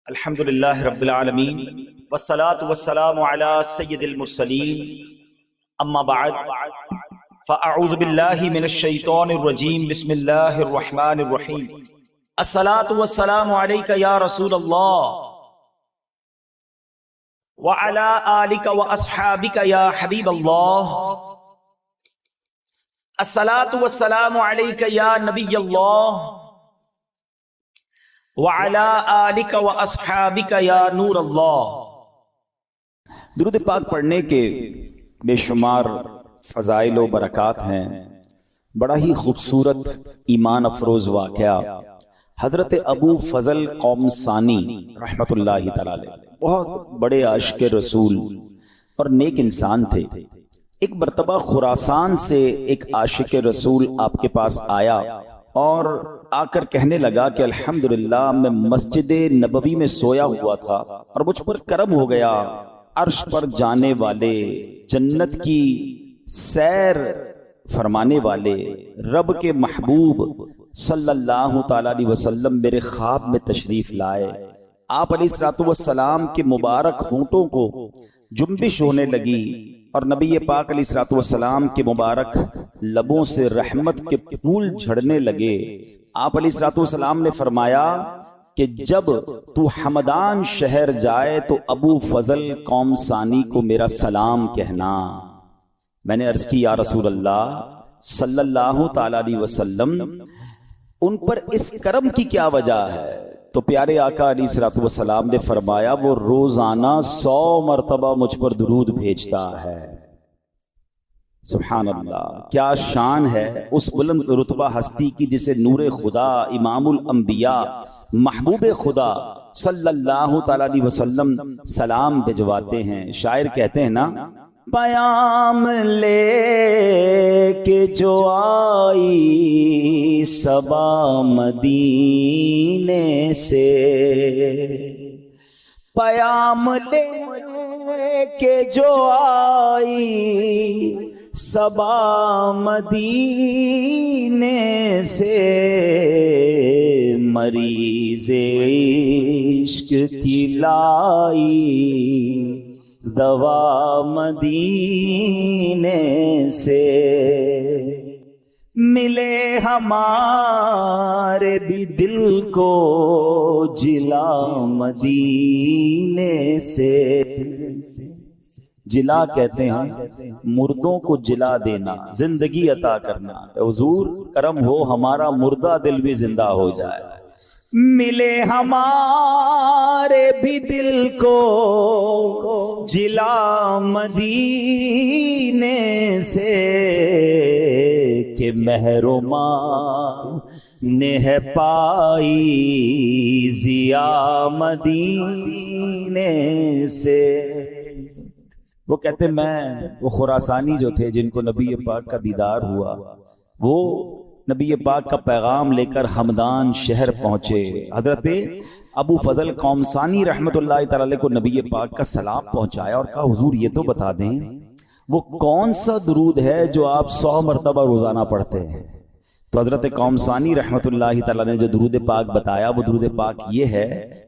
الحمد للہ رب العالمین والصلاة والسلام علی سید المرسلین اما بعد فاعوذ باللہ من الشیطان الرجیم بسم اللہ الرحمن الرحیم الصلاة والسلام علیک یا رسول اللہ وعلی آلک واصحابک یا حبیب اللہ الصلاة والسلام علیک یا نبی اللہ وعلی آلک واصحابک یا نور اللہ۔ درود پاک پڑھنے کے بے شمار فضائل و برکات ہیں۔ بڑا ہی خوبصورت ایمان افروز واقعہ حضرت ابو فضل قومسانی رحمت اللہ تعالی بہت بڑے عاشق رسول اور نیک انسان تھے۔ ایک مرتبہ خراسان سے ایک عاشق رسول آپ کے پاس آیا اور آ کر کہنے لگا کہ الحمدللہ میں مسجد نبوی میں سویا ہوا تھا اور مجھ پر کرم ہو گیا، عرش پر جانے والے، جنت کی سیر فرمانے والے، رب کے محبوب صلی اللہ تعالی علیہ وسلم میرے خواب میں تشریف لائے۔ آپ علیہ الصلوۃ والسلام کے مبارک ہونٹوں کو جنبش ہونے لگی اور نبی پاک علیہ الصلوۃ والسلام کے مبارک لبوں سے رحمت کے پھول جھڑنے لگے۔ آپ علیہ الصلوۃ والسلام نے فرمایا کہ جب تو حمدان شہر جائے تو ابو فضل قومسانی کو میرا سلام کہنا۔ میں نے عرض کی یا رسول اللہ صلی اللہ تعالی علیہ وسلم ان پر اس کرم کی کیا وجہ ہے؟ تو پیارے آقا علیہ الصلوۃ والسلام نے فرمایا وہ روزانہ 100 مرتبہ مجھ پر درود بھیجتا ہے۔ سبحان اللہ، کیا شان ہے اس بلند رتبہ ہستی کی جسے نور خدا، امام الانبیاء، محبوب خدا صلی اللہ تعالی علیہ وسلم سلام بھجواتے ہیں۔ شاعر کہتے ہیں نا، پیام لے کے جو آئی صبا مدینے سے، پیام لے کے جو آئی صبا مدینے سے، مریض عشق کی لائی دوا مدینے سے، ملے ہمارے بھی دل کو جلا مدینے سے۔ جلا کہتے ہیں مردوں کو جلا دینا، زندگی عطا کرنا۔ حضور کرم ہو ہمارا مردہ دل بھی زندہ ہو جائے۔ ملے ہمارے بھی دل کو جلا مدینے سے، کہ محروماں نے ہے پائی ضیا مدینے سے۔ وہ کہتے وہ خراسانی جو تھے جن کو نبی پاک کا دیدار ہوا، وہ نبی پاک کا پیغام لے کر حمدان شہر پہنچے۔ حضرت ابو فضل قومسانی رحمت اللہ تعالی کو نبی پاک کا سلام پہنچایا اور کہا حضور یہ تو بتا دیں وہ کون سا درود ہے جو آپ 100 مرتبہ روزانہ پڑھتے ہیں؟ تو حضرت قومسانی رحمت اللہ تعالی نے جو درود پاک بتایا وہ درود پاک یہ ہے۔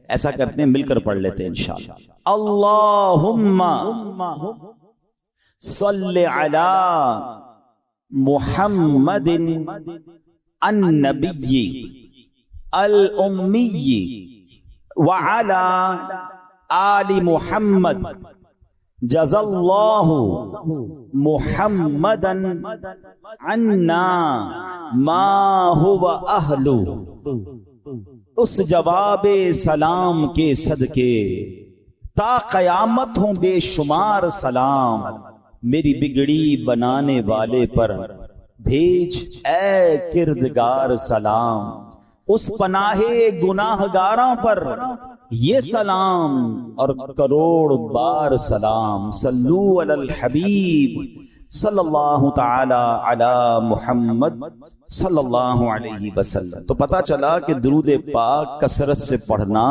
ایسا کرتے ہیں، مل کر پڑھ لیتے ہیں انشاءاللہ۔ اللہم صلی علی محمد النبی الامی وعلی آل محمد جزا اللہ محمدا عنا ما هو اہل۔ اس جواب سلام کے صدقے تا قیامت ہوں بے شمار سلام، میری بگڑی بنانے والے پر بھیج اے کردگار سلام، اس پناہ گناہ گاراں پر یہ سلام اور کروڑ بار سلام۔ صلو علی الحبیب صلی اللہ تعالی علی محمد صلی اللہ علیہ وسلم۔ تو پتہ چلا کہ درود پاک کثرت سے پڑھنا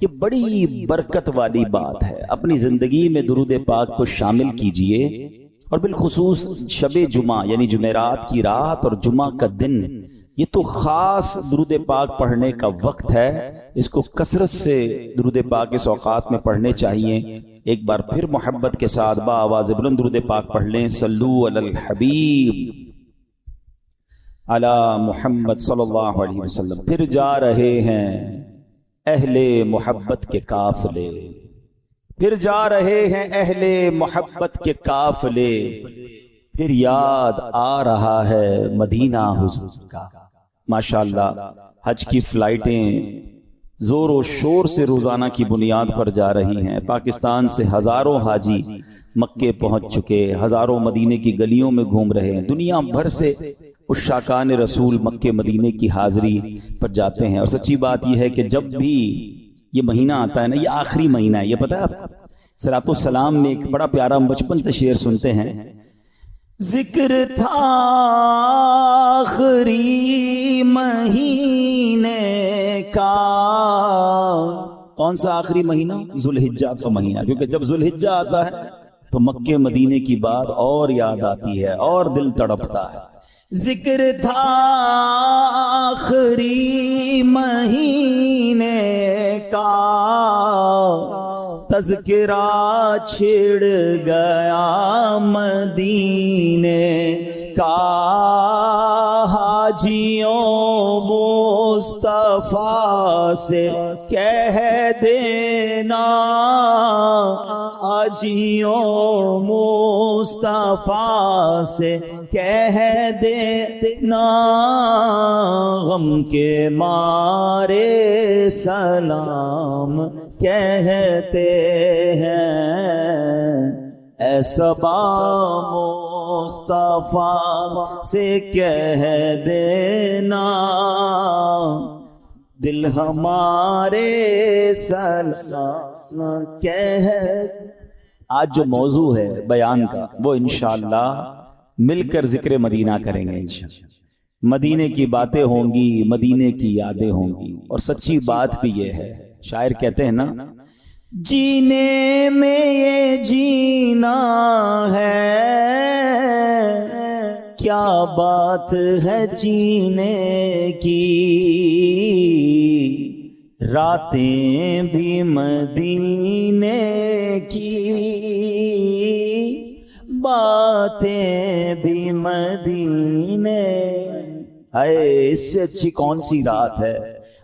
یہ بڑی برکت والی بات ہے۔ اپنی زندگی میں درود پاک کو شامل کیجئے اور بالخصوص شب جمعہ یعنی جمعرات کی رات اور جمعہ کا دن یہ تو خاص درود پاک پڑھنے کا وقت ہے، اس کو کثرت سے درود پاک اس اوقات میں پڑھنے چاہیے۔ ایک بار پھر محبت کے ساتھ با آواز بلند درود پاک پڑھ لیں۔ صلو علی الحبیب علی محمد صلی اللہ علیہ وسلم۔ پھر جا رہے ہیں اہل محبت کے قافلے، پھر جا رہے ہیں اہل محبت کے قافلے، پھر یاد آ رہا ہے مدینہ حضور کا۔ ماشاءاللہ حج کی فلائٹیں زور و شور سے روزانہ کی بنیاد پر جا رہی ہیں۔ پاکستان سے ہزاروں حاجی مکے پہنچ چکے، ہزاروں مدینے کی گلیوں میں گھوم رہے ہیں۔ دنیا بھر سے عشاقان رسول مکے مدینے کی حاضری پر جاتے ہیں۔ اور سچی بات یہ ہے کہ جب بھی یہ مہینہ آتا ہے نا، یہ آخری مہینہ ہے، یہ پتہ ہے آپ کو؟ صلاۃ السلام میں ایک بڑا پیارا ہم بچپن سے شعر سنتے ہیں، ذکر تھا آخری مہینے کا۔ کون سا آخری مہینہ؟ ذوالحجہ کا مہینہ، کیونکہ جب ذوالحجہ آتا ہے تو مکے مدینے کی بات اور یاد آتی ہے اور دل تڑپتا ہے۔ ذکر تھا آخری مہینے کا، تذکرہ چھڑ گیا مدینے کا، حاجیوں مصطفیٰ سے کہہ دینا، حاجیوں مصطفیٰ سے کہہ دینا، غم کے مارے سلام کہتے ہیں، اے صبا مصطفیٰ سے کہہ دینا، دل ہمارے سلام کہہ۔ آج جو موضوع ہے بیان کا وہ انشاءاللہ مل کر ذکر مدینہ کریں گے انشاءاللہ۔ مدینے کی باتیں ہوں گی، مدینے کی یادیں ہوں گی، اور سچی بات بھی یہ ہے، شاعر کہتے ہیں نا، جینے میں یہ جینا ہے، کیا بات ہے جینے کی، راتیں بھی مدینے کی، باتیں بھی مدینے۔ اے اس سے اچھی کون سی رات ہے،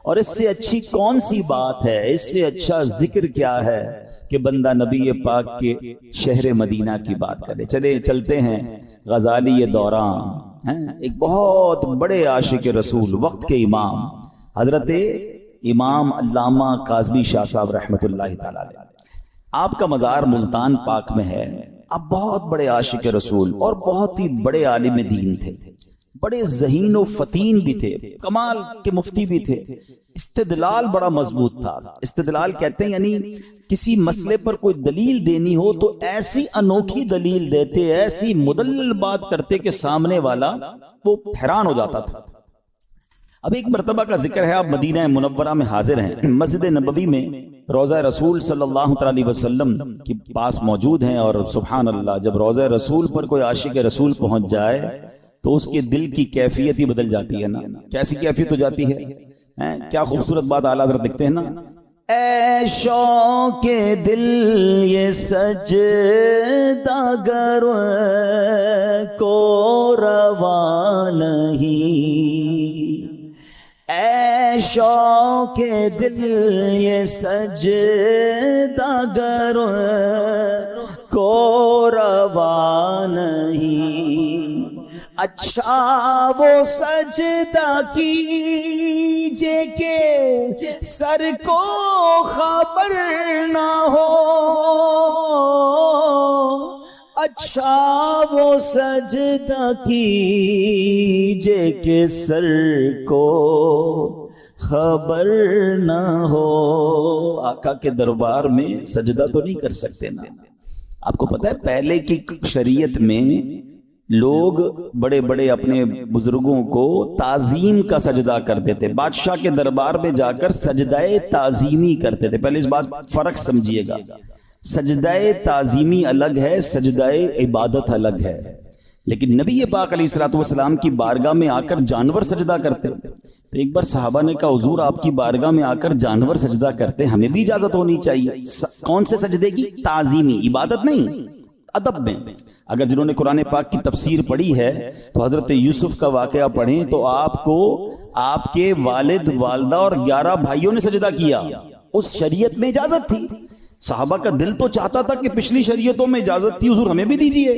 اور اس سے اچھی کون سی بات ہے، اس سے اچھا ذکر کیا ہے کہ بندہ نبی پاک کے شہر مدینہ کی بات کرے۔ چلتے ہیں غزالی دوران، ایک بہت بڑے عاشق رسول، وقت کے امام حضرت امام علامہ کاظمی شاہ صاحب رحمۃ اللہ تعالی علیہ۔ آپ کا مزار ملتان پاک میں ہے۔ آپ بہت بڑے عاشق رسول اور بہت ہی بڑے عالم دین تھے، بڑے ذہین و فتین بھی تھے، کمال کے مفتی بھی تھے۔ استدلال بڑا مضبوط تھا۔ استدلال کہتے ہیں یعنی کسی مسئلے پر کوئی دلیل دینی ہو تو ایسی انوکھی دلیل دیتے، ایسی مدلل بات کرتے کہ سامنے والا وہ حیران ہو جاتا تھا۔ اب ایک مرتبہ کا ذکر ہے، آپ مدینہ منورہ میں حاضر ہیں، مسجد نبوی میں روضہ رسول صلی اللہ علیہ وسلم کے پاس موجود ہیں، اور سبحان اللہ جب روضہ رسول پر کوئی عاشق رسول پہنچ جائے تو اس کے دل کی کیفیت ہی بدل جاتی ہے نا۔ کیسی کیفیت ہو جاتی ہے؟ کیا خوبصورت بات اعلیٰ حضرت لکھتے ہیں نا، اے شوق دل یہ سجدہ گر کو روا نہیں، اے شوق دل یہ سجدہ گر کو روا نہیں، اچھا وہ سجدہ کیجے کہ سر کو خبر نہ ہو، اچھا وہ سجدہ کیجے کہ سر کو خبر نہ ہو۔ آقا کے دربار میں سجدہ تو نہیں کر سکتے نا۔ آپ کو پتہ ہے پہلے کی شریعت میں لوگ بڑے بڑے اپنے بزرگوں کو تعظیم کا سجدہ کرتے تھے، بادشاہ کے دربار میں جا کر سجدہ تعظیمی کرتے تھے۔ پہلے اس بات فرق سمجھیے گا، سجدہ تعظیمی الگ ہے، سجدہ عبادت الگ ہے۔ لیکن نبی پاک علیہ الصلوۃ والسلام کی بارگاہ میں آ کر جانور سجدہ کرتے. تو ایک بار صحابہ نے کہا حضور آپ کی بارگاہ میں آ کر جانور سجدہ کرتے، ہمیں بھی اجازت ہونی چاہیے. کون سے سجدے کی؟ تعظیمی، عبادت نہیں، ادب میں. اگر جنہوں نے قرآن پاک کی تفسیر پڑھی ہے تو حضرت یوسف کا واقعہ پڑھیں تو آپ کو آپ کے والد، والدہ اور 11 بھائیوں نے سجدہ کیا. اس شریعت میں اجازت تھی. صحابہ کا دل تو چاہتا تھا کہ پچھلی شریعتوں میں اجازت تھی، حضور ہمیں بھی دیجیے.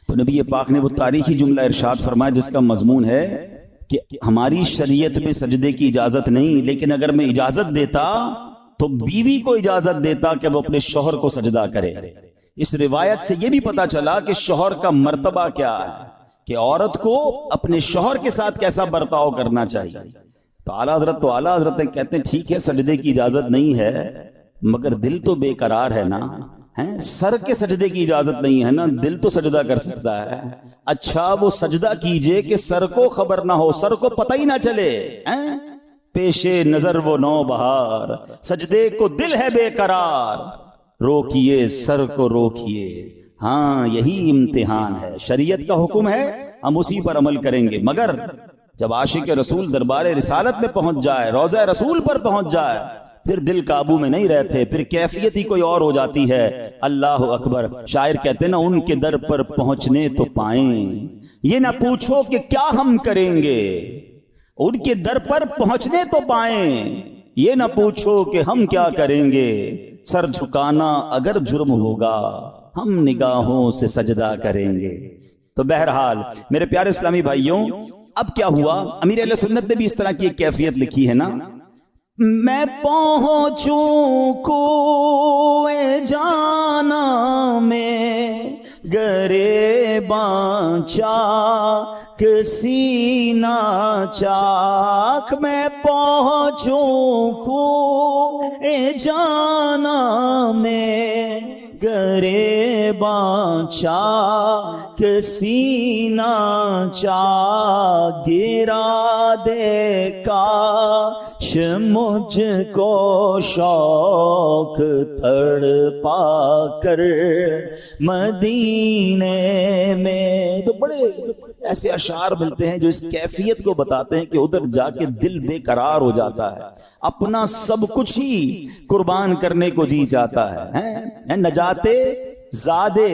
تو نبی پاک نے وہ تاریخی جملہ ارشاد فرمایا جس کا مضمون ہے کہ ہماری شریعت میں سجدے کی اجازت نہیں، لیکن اگر میں اجازت دیتا تو بیوی کو اجازت دیتا کہ وہ اپنے شوہر کو سجدہ کرے. اس روایت سے یہ بھی پتا چلا کہ شوہر کا مرتبہ کیا ہے، کہ عورت کو اپنے شوہر کے ساتھ کیسا برتاؤ کرنا چاہیے. تو اعلیٰ حضرت کہتے ہیں ٹھیک ہے سجدے کی اجازت نہیں ہے، مگر دل تو بے قرار ہے نا. سر کے سجدے کی اجازت نہیں ہے نا، دل تو سجدہ کر سکتا ہے. اچھا وہ سجدہ کیجئے کہ سر کو خبر نہ ہو، سر کو پتہ ہی نہ چلے. پیشے نظر وہ نو بہار، سجدے کو دل ہے بے قرار. روکیے سر کو روکیے، ہاں یہی امتحان ہے. شریعت کا حکم ہے، ہم اسی پر عمل کریں گے. مگر جب عاشق رسول دربار رسالت میں پہنچ جائے، روضہ رسول پر پہنچ جائے، پھر دل قابو میں نہیں رہتے، پھر کیفیت ہی کوئی اور ہو جاتی ہے. اللہ اکبر. شاعر کہتے ہیں نا، ان کے در پر پہنچنے تو پائیں، یہ نہ پوچھو کہ کیا ہم کریں گے. ان کے در پر پہنچنے تو پائیں، یہ نہ پوچھو کہ ہم کیا کریں گے. سر جھکانا اگر جرم ہوگا، ہم نگاہوں سے سجدہ کریں گے. تو بہرحال میرے پیارے اسلامی بھائیوں، اب کیا ہوا؟ امیر اہل سنت نے بھی اس طرح کی ایک کیفیت لکھی ہے نا. میں پہنچوں کوئے جانا میں گریباں چاک سینہ چاک. میں پہنچوں کوئے جانا میں گریباں چاک سینہ چاک. گرا دے کاش مجھ کو شوق تڑپا کر مدینے میں. تو بڑے ایسے اشعار ملتے ہیں جو اس کیفیت کو بتاتے ہیں کہ ادھر جا کے دل بے قرار ہو جاتا ہے، اپنا سب کچھ ہی قربان کرنے کو جی چاہتا ہے. نجاتے زادے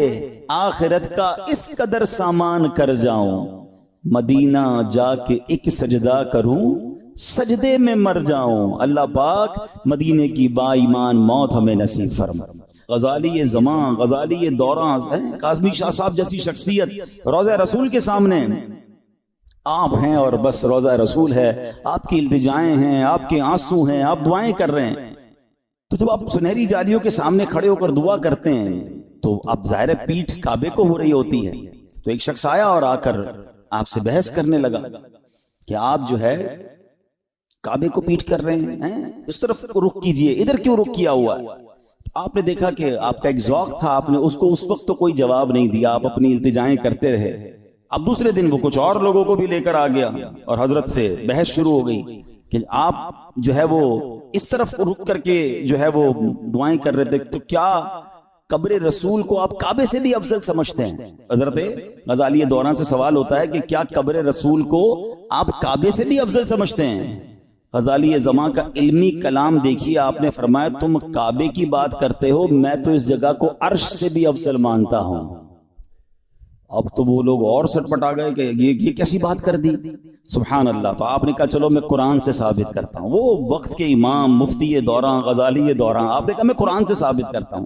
آخرت کا اس قدر سامان کر جاؤں، مدینہ جا کے ایک سجدہ کروں، سجدے میں مر جاؤں. اللہ پاک مدینے کی با ایمان موت ہمیں نصیب فرما. غزالی زمان، غزالی دوران، کاظمی شاہ صاحب جیسی شخصیت روضہ رسول کے سامنے آپ ہیں اور بس روضہ رسول ہے، آپ کی التجائیں ہیں، آپ کے آنسو ہیں، آپ دعائیں کر رہے ہیں. تو جب آپ سنہری جالیوں کے سامنے کھڑے ہو کر دعا کرتے ہیں تو اب ظاہر پیٹھ کعبے کو ہو رہی ہوتی ہے. تو ایک شخص آیا اور آ کر آپ سے بحث کرنے لگا کہ آپ جو ہے کعبے کو پیٹ کر رہے ہیں، اس طرف رخ کیجئے، ادھر کیوں رخ کیا ہوا ہے؟ آپ نے دیکھا کہ آپ کا ایک ذوق تھا، آپ نے اس کو اس وقت تو کوئی جواب نہیں دیا، آپ اپنی التجائیں کرتے رہے. اب دوسرے دن وہ کچھ اور لوگوں کو بھی لے کر آ گیا اور حضرت سے بحث شروع ہو گئی کہ آپ جو ہے وہ اس طرف رخ کر کے جو ہے وہ دعائیں کر رہے تھے، تو کیا قبر رسول کو آپ کعبے سے بھی افضل سمجھتے ہیں؟ حضرت غزالی دوران سے سوال ہوتا ہے کہ کیا قبر رسول کو آپ کعبے سے بھی افضل سمجھتے ہیں؟ غزالی زمان کا علمی کلام دیکھیے، آپ نے فرمایا تم کعبے کی بات کرتے ہو، میں تو اس جگہ کو عرش سے بھی افضل مانتا ہوں. اب تو وہ لوگ اور سٹ پٹا گئے کہ یہ کیسی بات کر دی، سبحان اللہ. تو آپ نے کہا چلو میں قرآن سے ثابت کرتا ہوں. وہ وقت کے امام مفتی دوران غزالی دوران، آپ نے کہا میں قرآن سے ثابت کرتا ہوں.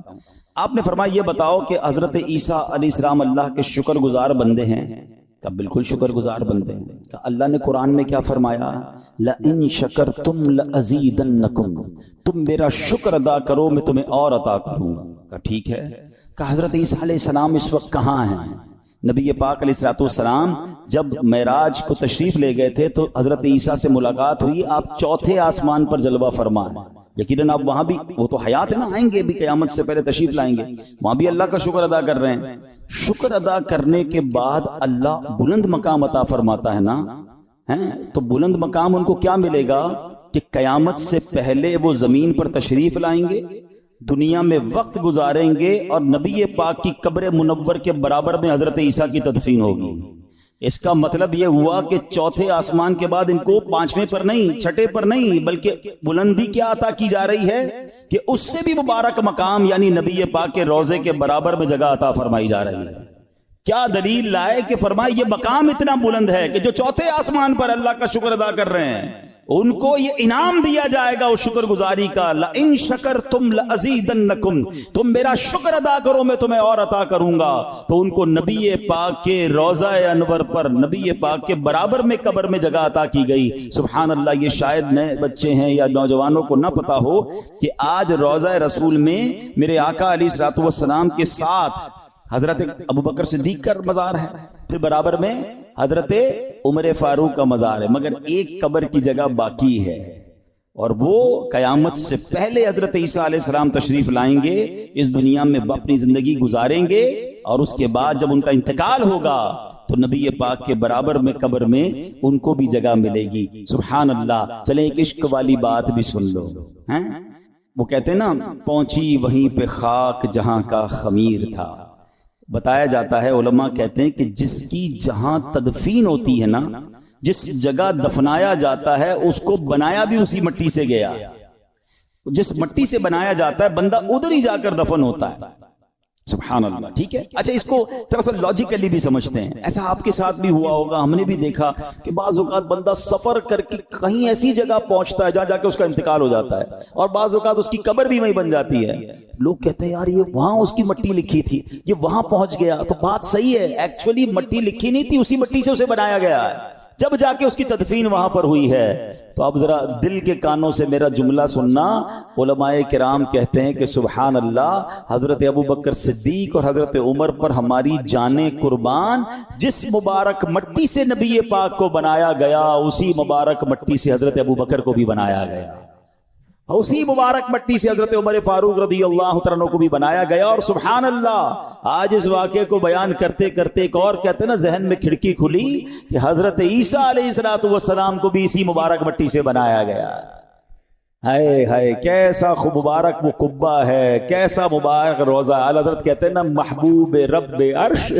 آپ نے فرمایا یہ بتاؤ کہ حضرت عیسیٰ علیہ السلام اللہ کے شکر گزار بندے ہیں؟ کہ بالکل شکر گزار بندے ہیں. کہ اللہ نے قرآن میں کیا فرمایا؟ لَإِن شَكَرْتُمْ لَأَزِيدَنَّكُمْ، تم میرا شکر ادا کرو میں تمہیں اور عطا کروں. کہ ٹھیک ہے. کہ حضرت عیسیٰ علیہ السلام اس وقت کہاں ہیں؟ نبی پاک علیہ السلام جب معراج کو تشریف لے گئے تھے تو حضرت عیسیٰ سے ملاقات ہوئی، آپ چوتھے آسمان پر جلوہ فرما ہیں. یقیناً آپ وہاں بھی، وہ تو حیات ہے نا، آئیں گے بھی، قیامت سے پہلے تشریف لائیں گے، وہاں بھی اللہ کا شکر ادا کر رہے ہیں. شکر ادا کرنے کے بعد اللہ بلند مقام عطا فرماتا ہے نا. تو بلند مقام ان کو کیا ملے گا کہ قیامت سے پہلے وہ زمین پر تشریف لائیں گے، دنیا میں وقت گزاریں گے اور نبی پاک کی قبر منور کے برابر میں حضرت عیسیٰ کی تدفین ہوگی۔ اس کا مطلب یہ ہوا کہ چوتھے آسمان کے بعد ان کو پانچویں پر نہیں، چھٹے پر نہیں، بلکہ بلندی کیا عطا کی جا رہی ہے کہ اس سے بھی مبارک مقام یعنی نبی پاک کے روضے کے برابر میں جگہ عطا فرمائی جا رہی ہے۔ کیا دلیل لائے کہ فرمائے یہ مقام اتنا بلند ہے کہ جو چوتھے آسمان پر اللہ کا شکر ادا کر رہے ہیں ان کو یہ انعام دیا جائے گا اس شکر گزاری کا، لَإِن شَكَرْتُمْ لَأَزِيدَنَّكُمْ، تم میرا شکر ادا کرو میں تمہیں اور عطا کروں گا۔ تو ان کو نبی پاک کے روضہ انور پر نبی پاک کے برابر میں قبر میں جگہ عطا کی گئی۔ سبحان اللہ، یہ شاید نئے بچے ہیں یا نوجوانوں کو نہ پتا ہو کہ آج روضہ رسول میں میرے آقا علیہ الصلوۃ والسلام کے ساتھ حضرت ابوبکر صدیق کا مزار ہے، پھر برابر میں حضرت عمر فاروق کا مزار ہے، مگر ایک قبر کی جگہ باقی ہے اور وہ قیامت سے پہلے حضرت عیسیٰ علیہ السلام تشریف لائیں گے، اس دنیا میں اپنی زندگی گزاریں گے اور اس کے بعد جب ان کا انتقال ہوگا تو نبی پاک کے برابر میں قبر میں ان کو بھی جگہ ملے گی۔ سبحان اللہ۔ چلیں ایک عشق والی بات بھی سن لو۔ وہ کہتے ہیں نا، پہنچی وہیں پہ خاک جہاں کا خمیر تھا۔ بتایا جاتا ہے، علماء کہتے ہیں کہ جس کی جہاں تدفین ہوتی ہے نا، جس جگہ دفنایا جاتا ہے اس کو بنایا بھی اسی مٹی سے گیا، جس مٹی سے بنایا جاتا ہے بندہ ادھر ہی جا کر دفن ہوتا ہے۔ سبحان اللہ، ٹھیک ہے۔ اچھا، اس کو تھوڑا سا لاجیکلی بھی سمجھتے ہیں۔ ایسا آپ کے ساتھ بھی ہوا ہوگا، ہم نے بھی دیکھا کہ بعض اوقات بندہ سفر کر کے کہیں ایسی جگہ پہنچتا ہے جہاں جا کے اس کا انتقال ہو جاتا ہے اور بعض اوقات اس کی قبر بھی وہیں بن جاتی ہے۔ لوگ کہتے ہیں یار یہ وہاں اس کی مٹی لکھی تھی، یہ وہاں پہنچ گیا، تو بات صحیح ہے، ایکچولی مٹی لکھی نہیں تھی، اسی مٹی سے اسے بنایا گیا ہے، جب جا کے اس کی تدفین وہاں پر ہوئی ہے۔ تو اب ذرا دل کے کانوں سے میرا جملہ سننا۔ علماء کرام کہتے ہیں کہ سبحان اللہ، حضرت ابوبکر صدیق اور حضرت عمر پر ہماری جانیں قربان، جس مبارک مٹی سے نبی پاک کو بنایا گیا اسی مبارک مٹی سے حضرت ابوبکر کو بھی بنایا گیا، اسی مبارک مٹی سے حضرت عمر فاروق رضی اللہ تعالیٰ عنہ کو بھی بنایا گیا۔ اور سبحان اللہ، آج اس واقعے کو بیان کرتے کرتے ایک اور کہتے ہیں نا ذہن میں کھڑکی کھلی کہ حضرت عیسیٰ علیہ السلام کو بھی اسی مبارک مٹی سے بنایا گیا۔ ہائے ہائے، کیسا خوب مبارک وہ قبہ ہے، کیسا مبارک روضہ۔ اعلیٰ حضرت کہتے ہیں نا، محبوب رب عرش،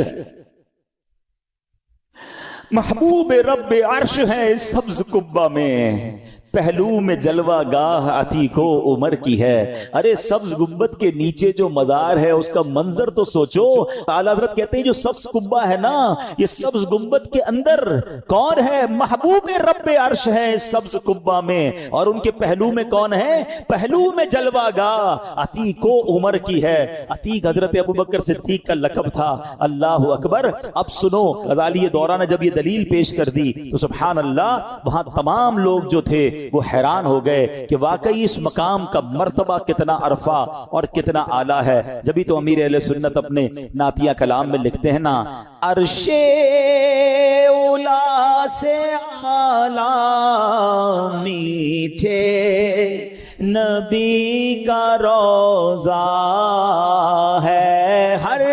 محبوب رب عرش ہے اس سبز قبہ میں، پہلو میں جلوہ گاہ عتیق و عمر کی ہے۔ ارے سبز گنبد کے نیچے جو مزار ہے اس کا منظر تو سوچو۔ اعلیٰ حضرت کہتے ہیں جو سبز قبہ ہے نا، یہ سبز گنبد کے اندر کون ہے؟ محبوب رب عرش ہے اس سبز قبہ میں، اور ان کے پہلو میں کون ہے؟ پہلو میں جلوہ گاہ عتیق و عمر کی ہے۔ عتیق حضرت ابوبکر صدیق کا لقب تھا۔ اللہ اکبر۔ اب سنو، غزالی دورہ نے جب یہ دلیل پیش کر دی تو سبحان اللہ، وہاں تمام لوگ جو تھے وہ حیران ہو گئے کہ واقعی اس مقام کا مرتبہ کتنا عرفہ اور کتنا اعلیٰ ہے۔ جبھی تو امیر اہل سنت اپنے نعتیہ کلام میں لکھتے ہیں نا، عرش اولا سے اعلیٰ میٹھے نبی کا روضہ ہے، ہر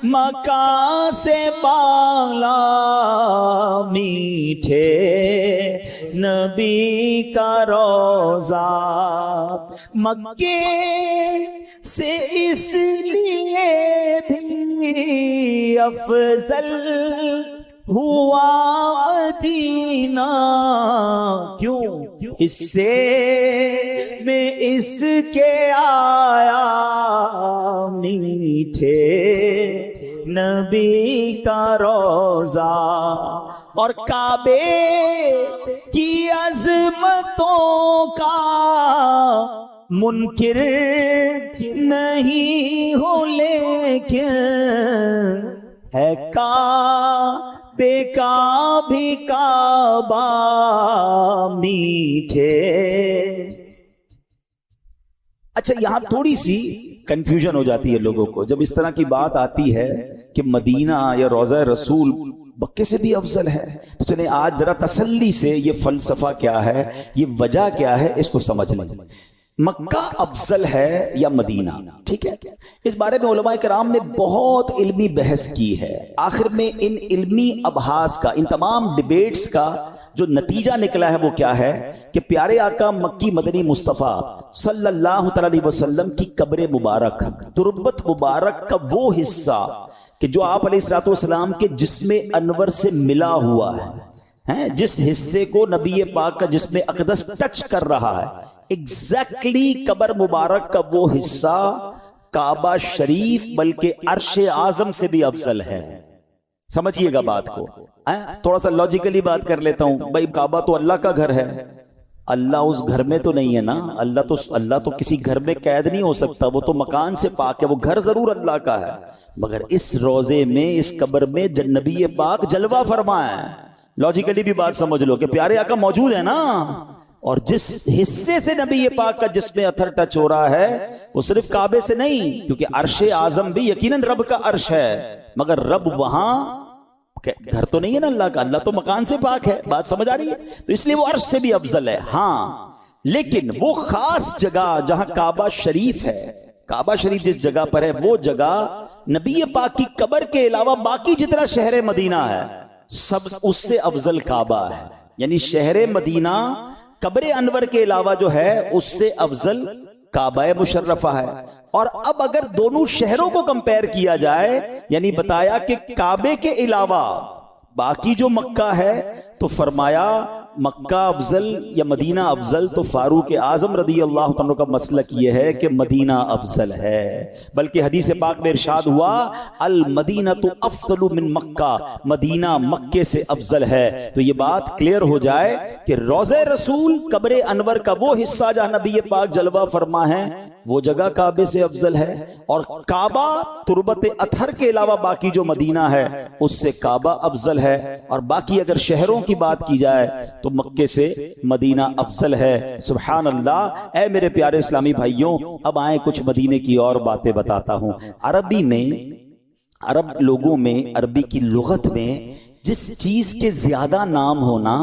مکان سے بالا میٹھے نبی کا روضہ، مکے سے اس لیے بھی افضل ہوا مدینہ، کیوں؟ اس سے میں اس کے آیا میٹھے نبی کا روضہ، اور کعبے کی عظمتوں کا منکر نہیں ہو، لیکن ہے کعبے کا بھی کعبہ میٹھے۔ اچھا، یہاں تھوڑی سی کنفیوژن ہو جاتی ہے لوگوں کو جب اس طرح کی بات آتی ہے کہ مدینہ یا روضہ رسول مکے سے بھی افضل ہے۔ تو چلیں آج ذرا تسلی سے یہ فلسفہ کیا ہے، یہ وجہ کیا ہے، اس کو سمجھ لیں۔ مکہ افضل ہے یا مدینہ؟ ٹھیک ہے، اس بارے میں علماء کرام نے بہت علمی بحث کی ہے۔ آخر میں ان علمی ابحاث کا، ان تمام ڈیبیٹس کا جو نتیجہ نکلا ہے وہ کیا ہے کہ پیارے آقا مکی مدنی مصطفیٰ صلی اللہ تعالی علیہ وسلم کی قبر مبارک، تربت مبارک کا وہ حصہ کہ جو آپ علیہ الصلوۃ والسلام کے جسم انور سے ملا ہوا ہے، جس حصے کو نبی پاک کا جسم اقدس ٹچ کر رہا ہے، ایگزیکٹلی قبر مبارک کا وہ حصہ کعبہ شریف بلکہ عرش اعظم سے بھی افضل ہے۔ سمجھیے گا بات کو، تھوڑا سا لاجیکلی بات کر لیتا ہوں۔ بھائی کعبہ تو اللہ کا گھر ہے، اللہ اس گھر میں تو نہیں ہے نا، اللہ تو کسی گھر میں قید نہیں ہو سکتا، وہ تو مکان سے پاک ہے، وہ گھر ضرور اللہ کا ہے، مگر اس روضے میں، اس قبر میں نبی پاک جلوہ فرما ہے۔ لاجیکلی بھی بات سمجھ لو کہ پیارے آقا موجود ہے نا، اور جس حصے سے نبی پاک کا جسم اثر ٹچ ہو رہا ہے وہ صرف کعبے سے نہیں، کیونکہ عرش اعظم بھی یقیناً رب کا عرش ہے، مگر رب وہاں گھر تو نہیں ہے نا اللہ کا، اللہ تو مکان سے پاک ہے، بات سمجھ آ رہی ہے؟ تو اس لیے وہ عرش سے بھی افضل ہے۔ ہاں لیکن وہ خاص جگہ جہاں کعبہ شریف ہے، کعبہ شریف جس جگہ پر ہے وہ جگہ نبی پاک کی قبر کے علاوہ باقی جتنا شہر مدینہ ہے سب اس سے افضل کعبہ ہے، یعنی شہر مدینہ قبر انور کے علاوہ جو ہے اس سے افضل کعبہ مشرفہ ہے۔ اور اب اگر دونوں شہروں کو کمپیر کیا جائے، یعنی بتایا کہ کعبے کے علاوہ باقی جو مکہ ہے تو فرمایا مکہ افضل یا مدینہ افضل، تو فاروق اعظم رضی اللہ عنہ کا مسلک یہ ہے کہ مدینہ افضل ہے، بلکہ حدیث پاک میں ارشاد ہوا المدینہ افضل من مکہ، مدینہ مکے سے افضل ہے۔ تو یہ بات کلیئر ہو جائے کہ روضہ رسول قبر انور کا وہ حصہ جہاں نبی پاک جلوہ فرما ہے وہ جگہ کعبے سے افضل ہے، اور کعبہ تربت اطہر کے علاوہ باقی جو مدینہ ہے اس سے کعبہ افضل ہے۔ اور باقی اگر شہروں کی بات کی جائے تو مکے سے مدینہ افضل ہے۔ سبحان اللہ۔ اے میرے پیارے اسلامی بھائیوں، اب آئیں کچھ مدینے کی اور باتیں بتاتا ہوں۔ عربی میں، عرب لوگوں میں، عربی کی لغت میں جس چیز کے زیادہ نام ہونا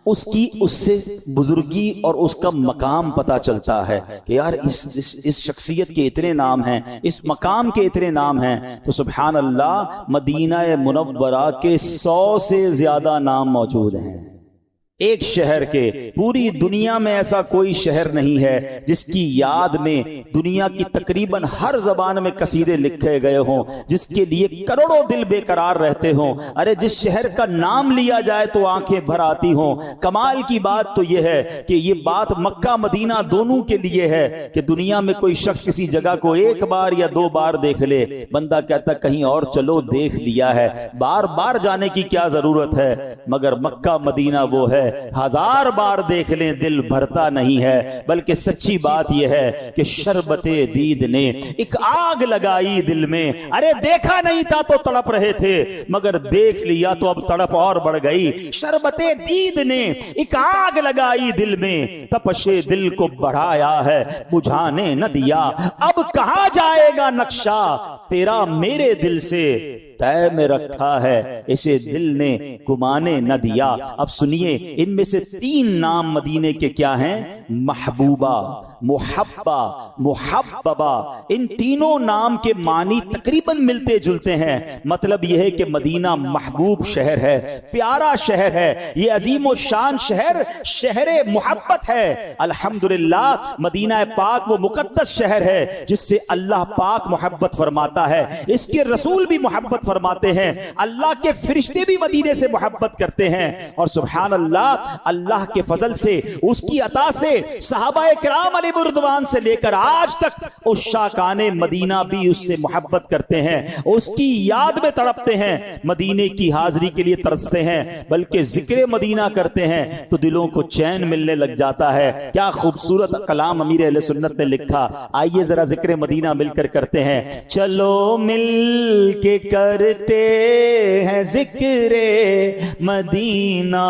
اس سے بزرگی اور اس کا مقام پتا چلتا ہے کہ یار اس شخصیت کے اتنے نام ہیں، اس مقام کے اتنے نام ہیں۔ تو سبحان اللہ، مدینہ منورہ کے 100 سے زیادہ نام موجود ہیں۔ ایک شہر کے، پوری دنیا میں ایسا کوئی شہر نہیں ہے جس کی یاد میں دنیا کی تقریباً ہر زبان میں قصیدے لکھے گئے ہوں، جس کے لیے کروڑوں دل بے قرار رہتے ہوں۔ ارے جس شہر کا نام لیا جائے تو آنکھیں بھر آتی ہوں۔ کمال کی بات تو یہ ہے کہ یہ بات مکہ مدینہ دونوں کے لیے ہے کہ دنیا میں کوئی شخص کسی جگہ کو ایک بار یا 2 بار دیکھ لے، بندہ کہتا کہیں اور چلو، دیکھ لیا ہے، بار بار جانے کی کیا ضرورت ہے، مگر مکہ مدینہ وہ ہے 1000 بار دیکھ لیں دل بھرتا نہیں ہے۔ بلکہ سچی بات یہ ہے کہ شربت دید نے ایک آگ لگائی دل میں، ارے دیکھا نہیں تھا تو تڑپ رہے تھے، مگر دیکھ لیا تو اب تڑپ اور بڑھ گئی۔ شربت دید نے ایک آگ لگائی دل میں، تپش دل کو بڑھایا ہے بجھانے نہ دیا۔ اب کہاں جائے گا نقشہ تیرا میرے دل سے، طے میں رکھا ہے اسے دل نے گمانے نہ دیا۔ اب سنیے، ان میں سے 3 نام مدینے کے کیا ہیں؟ محبوبہ، محبہ، محببہ۔ ان تینوں نام کے معنی تقریباً ملتے جلتے ہیں۔ مطلب یہ ہے کہ مدینہ محبوب شہر ہے، پیارا شہر ہے، یہ عظیم و شان شہر، شہر محبت ہے۔ الحمدللہ، مدینہ پاک وہ مقدس شہر ہے جس سے اللہ پاک محبت فرماتا ہے، اس کے رسول بھی محبت فرماتے ہیں، اللہ کے فرشتے بھی مدینے سے محبت کرتے ہیں۔ اور سبحان اللہ، اللہ کے فضل سے، اس کی عطا سے، صحابہ کرام علیہ رضوان سے لے کر آج تک عشاقان مدینہ بھی اس سے محبت کرتے ہیں، اس کی یاد میں تڑپتے ہیں، مدینے کی حاضری کے لیے ترستے ہیں، بلکہ ذکر مدینہ کرتے ہیں تو دلوں کو چین ملنے لگ جاتا ہے۔ کیا خوبصورت کلام امیر اہل سنت نے لکھا، آئیے ذرا ذکر مدینہ مل کر کرتے ہیں۔ چلو مل کے کرتے ہیں ذکر مدینہ،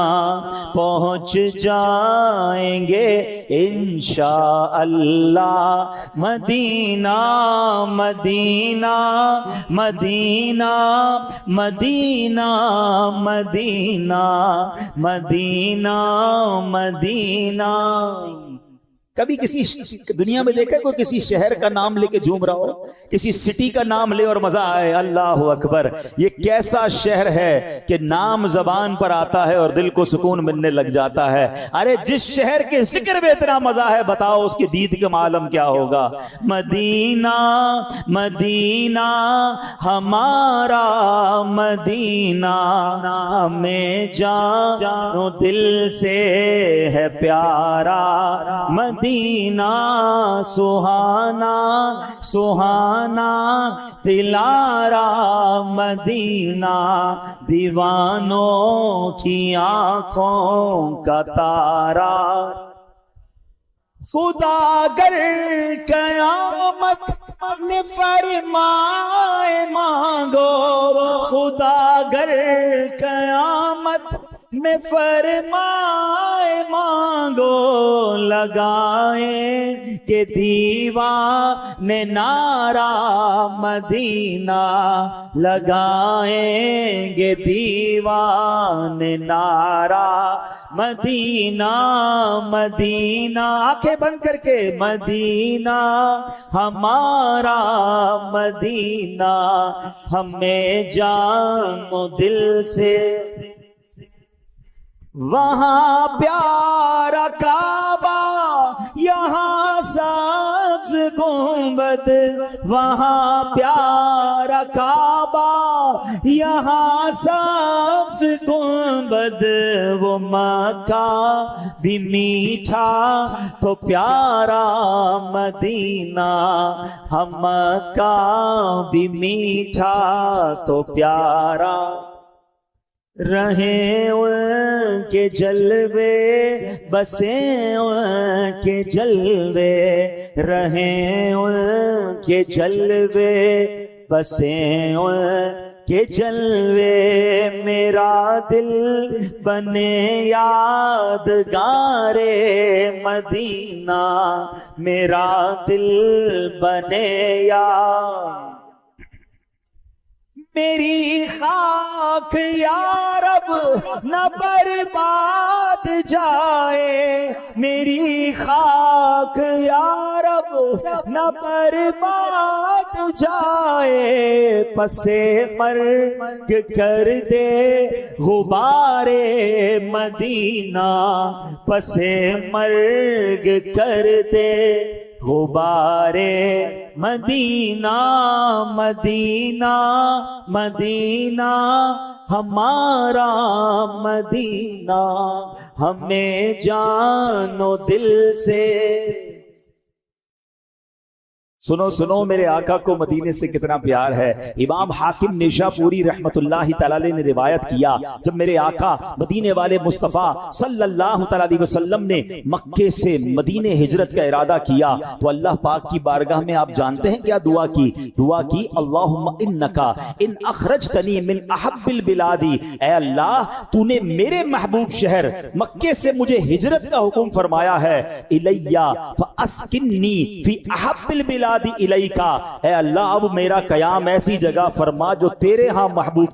پہنچ جائیں گے انشاءاللہ مدینہ، مدینہ، مدینہ، مدینہ، مدینہ، مدینہ، مدینہ۔ کبھی کسی دنیا میں دیکھا کوئی کسی شہر کا نام لے کے جھوم رہا ہو؟ کسی سٹی کا نام لے اور مزہ آئے؟ اللہ اکبر! یہ کیسا شہر ہے کہ نام زبان پر آتا ہے اور دل کو سکون ملنے لگ جاتا ہے۔ ارے جس شہر کے ذکر میں اتنا مزہ ہے، بتاؤ اس کی دید کا عالم کیا ہوگا؟ مدینہ مدینہ ہمارا مدینہ، ہمیں جانو دل سے ہے پیارا مدینہ، سہانا سہانا دلارا مدینہ، دیوانوں کی آنکھوں کا تارا۔ خدا گر قیامت میں فرمائے مانگو، خدا گر قیامت میں فرمائے مانگو، لگائیں کہ دیوانے نعرہ مدینہ، لگائیں گے دیوانے نعرہ مدینہ، مدینہ آنکھیں بند کر کے، مدینہ ہمارا مدینہ، ہمیں جان و دل سے۔ وہاں پیارا کعبہ، یہاں سبز گنبد، وہاں پیارا کعبہ، یہاں سبز گنبد، وہ مکہ بھی میٹھا تو پیارا مدینہ، ہم مکہ بھی میٹھا تو پیارا۔ رہیں ان کے جلوے، بسیں ان کے جلوے، رہیں ان کے جلوے، بسیں ان کے جلوے، میرا دل بنے یادگار مدینہ، میرا دل بنے یاد۔ میری خاک یا رب نہ برباد جائے، میری خاک یا رب نہ برباد جائے، پسے مرگ کر دے غبار مدینہ، پسے مرگ کر دے غبار مدینہ، مدینہ مدینہ ہمارا مدینہ، ہمیں جان و دل سے۔ سنو سنو میرے آقا کو مدینے سے کتنا پیار ہے۔ امام حاکم نیشاپوری رحمت اللہ تعالی نے روایت کیا، جب میرے آقا مدینے والے مصطفیٰ صلی اللہ تعالی وسلم نے مکے سے مدینے ہجرت کا ارادہ کیا تو اللہ پاک کی بارگاہ میں آپ جانتے ہیں کیا دعا کی؟ دعا کی اللہم انکا ان اخرجتنی من احب البلاد، اے اللہ تو نے میرے محبوب شہر مکے سے مجھے ہجرت کا حکم فرمایا ہے، الیہ فاسکنی فی احب البلاد الیکا، اے اللہ اب میرا قیام ایسی جگہ فرما جو تیرے ہاں محبوب